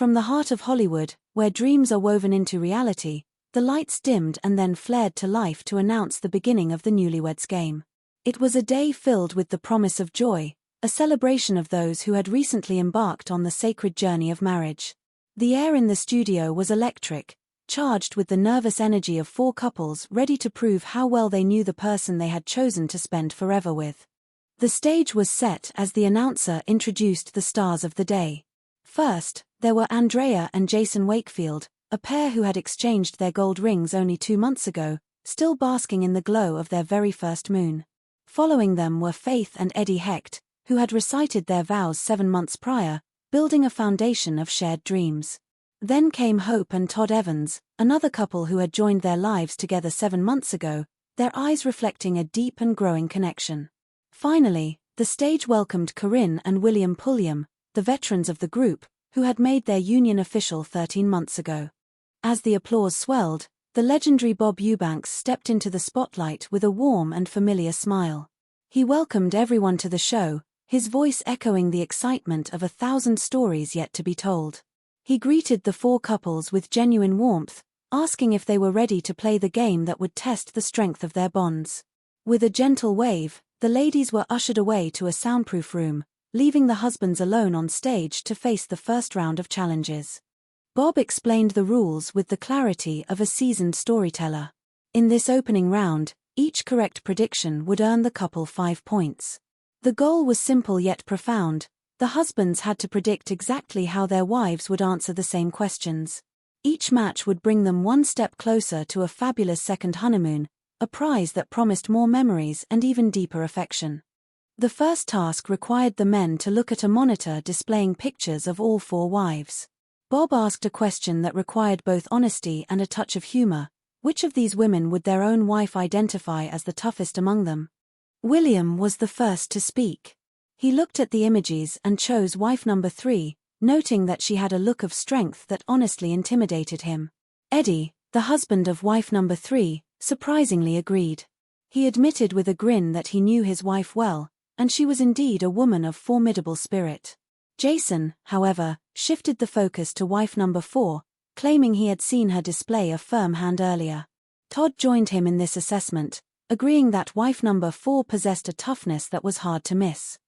From the heart of Hollywood, where dreams are woven into reality, the lights dimmed and then flared to life to announce the beginning of the Newlyweds game. It was a day filled with the promise of joy, a celebration of those who had recently embarked on the sacred journey of marriage. The air in the studio was electric, charged with the nervous energy of four couples ready to prove how well they knew the person they had chosen to spend forever with. The stage was set as the announcer introduced the stars of the day. First, there were Andrea and Jason Wakefield, a pair who had exchanged their gold rings only 2 months ago, still basking in the glow of their very first moon. Following them were Faith and Eddie Hecht, who had recited their vows 7 months prior, building a foundation of shared dreams. Then came Hope and Todd Evans, another couple who had joined their lives together 7 months ago, their eyes reflecting a deep and growing connection. Finally, the stage welcomed Corinne and William Pulliam, the veterans of the group, who had made their union official 13 months ago. As the applause swelled, the legendary Bob Eubanks stepped into the spotlight with a warm and familiar smile. He welcomed everyone to the show, his voice echoing the excitement of 1,000 stories yet to be told. He greeted the four couples with genuine warmth, asking if they were ready to play the game that would test the strength of their bonds. With a gentle wave, the ladies were ushered away to a soundproof room, leaving the husbands alone on stage to face the first round of challenges. Bob explained the rules with the clarity of a seasoned storyteller. In this opening round, each correct prediction would earn the couple 5 points. The goal was simple yet profound. The husbands had to predict exactly how their wives would answer the same questions. Each match would bring them one step closer to a fabulous second honeymoon, a prize that promised more memories and even deeper affection. The first task required the men to look at a monitor displaying pictures of all 4 wives. Bob asked a question that required both honesty and a touch of humor. Which of these women would their own wife identify as the toughest among them? William was the first to speak. He looked at the images and chose wife number 3, noting that she had a look of strength that honestly intimidated him. Eddie, the husband of wife number 3, surprisingly agreed. He admitted with a grin that he knew his wife well, and she was indeed a woman of formidable spirit. Jason, however, shifted the focus to wife number 4, claiming he had seen her display a firm hand earlier. Todd joined him in this assessment, agreeing that wife number 4 possessed a toughness that was hard to miss.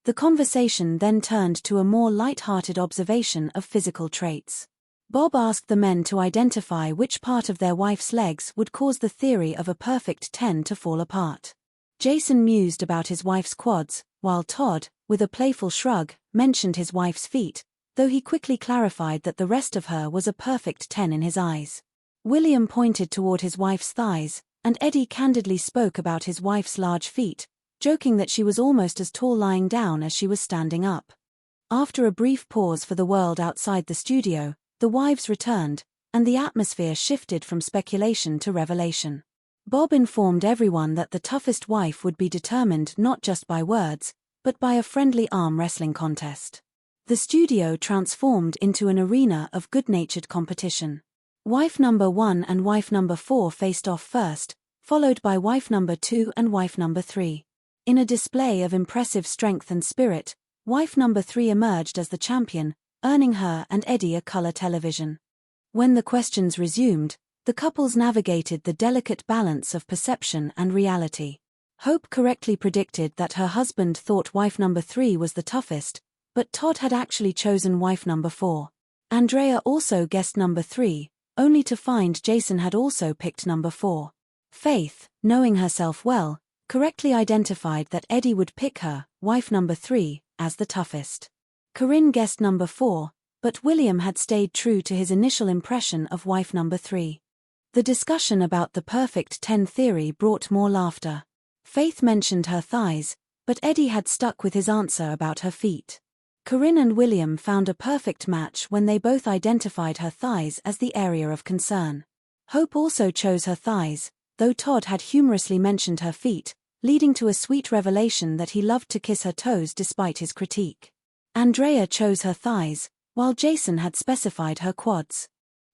The conversation then turned to a more light-hearted observation of physical traits. Bob asked the men to identify which part of their wife's legs would cause the theory of a perfect 10 to fall apart. Jason mused about his wife's quads, while Todd, with a playful shrug, mentioned his wife's feet, though he quickly clarified that the rest of her was a perfect 10 in his eyes. William pointed toward his wife's thighs, and Eddie candidly spoke about his wife's large feet, joking that she was almost as tall lying down as she was standing up. After a brief pause for the world outside the studio, the wives returned, and the atmosphere shifted from speculation to revelation. Bob informed everyone that the toughest wife would be determined not just by words, but by a friendly arm wrestling contest. The studio transformed into an arena of good-natured competition. Wife number 1 and wife number 4 faced off first, followed by wife number 2 and wife number 3. In a display of impressive strength and spirit, wife number 3 emerged as the champion, earning her and Eddie a color television. When the questions resumed, the couples navigated the delicate balance of perception and reality. Hope correctly predicted that her husband thought wife number 3 was the toughest, but Todd had actually chosen wife number 4. Andrea also guessed number 3, only to find Jason had also picked number 4. Faith, knowing herself well, correctly identified that Eddie would pick her, wife number 3, as the toughest. Corinne guessed number 4, but William had stayed true to his initial impression of wife number 3. The discussion about the perfect 10 theory brought more laughter. Faith mentioned her thighs, but Eddie had stuck with his answer about her feet. Corinne and William found a perfect match when they both identified her thighs as the area of concern. Hope also chose her thighs, though Todd had humorously mentioned her feet, leading to a sweet revelation that he loved to kiss her toes despite his critique. Andrea chose her thighs, while Jason had specified her quads.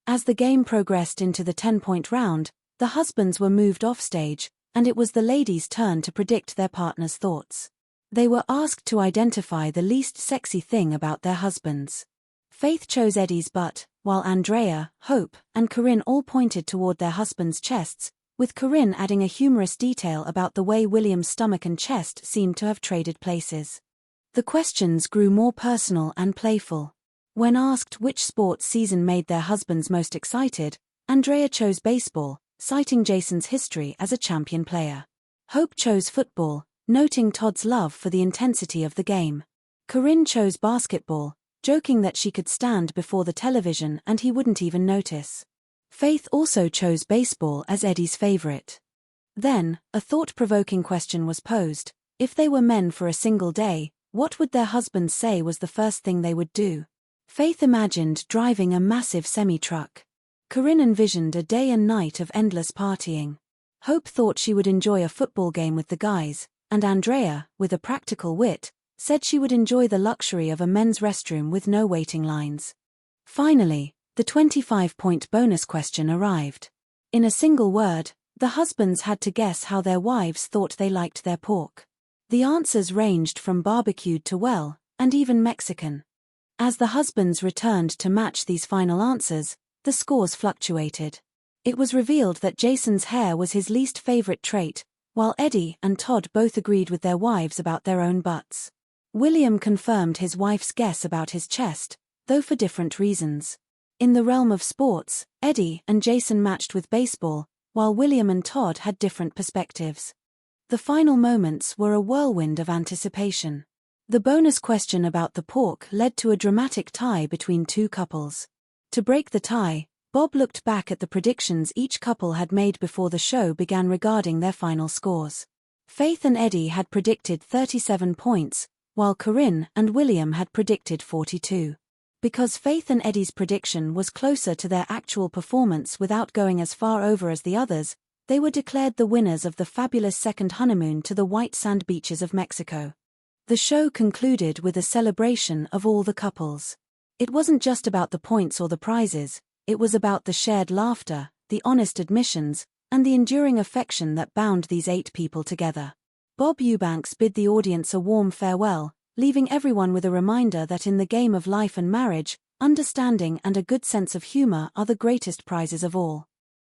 As the game progressed into the 10-point round, the husbands were moved offstage, and it was the ladies' turn to predict their partner's thoughts. They were asked to identify the least sexy thing about their husbands. Faith chose Eddie's butt, while Andrea, Hope, and Corinne all pointed toward their husbands' chests, with Corinne adding a humorous detail about the way William's stomach and chest seemed to have traded places. The questions grew more personal and playful. When asked which sports season made their husbands most excited, Andrea chose baseball, citing Jason's history as a champion player. Hope chose football, noting Todd's love for the intensity of the game. Corinne chose basketball, joking that she could stand before the television and he wouldn't even notice. Faith also chose baseball as Eddie's favorite. Then, a thought-provoking question was posed: if they were men for a single day, what would their husbands say was the first thing they would do? Faith imagined driving a massive semi-truck. Corinne envisioned a day and night of endless partying. Hope thought she would enjoy a football game with the guys, and Andrea, with a practical wit, said she would enjoy the luxury of a men's restroom with no waiting lines. Finally, the 25-point bonus question arrived. In a single word, the husbands had to guess how their wives thought they liked their pork. The answers ranged from barbecued to well, and even Mexican. As the husbands returned to match these final answers, the scores fluctuated. It was revealed that Jason's hair was his least favorite trait, while Eddie and Todd both agreed with their wives about their own butts. William confirmed his wife's guess about his chest, though for different reasons. In the realm of sports, Eddie and Jason matched with baseball, while William and Todd had different perspectives. The final moments were a whirlwind of anticipation. The bonus question about the pork led to a dramatic tie between two couples. To break the tie, Bob looked back at the predictions each couple had made before the show began regarding their final scores. Faith and Eddie had predicted 37 points, while Corinne and William had predicted 42. Because Faith and Eddie's prediction was closer to their actual performance without going as far over as the others, they were declared the winners of the fabulous second honeymoon to the white sand beaches of Mexico. The show concluded with a celebration of all the couples. It wasn't just about the points or the prizes, it was about the shared laughter, the honest admissions, and the enduring affection that bound these 8 people together. Bob Eubanks bid the audience a warm farewell, leaving everyone with a reminder that in the game of life and marriage, understanding and a good sense of humor are the greatest prizes of all.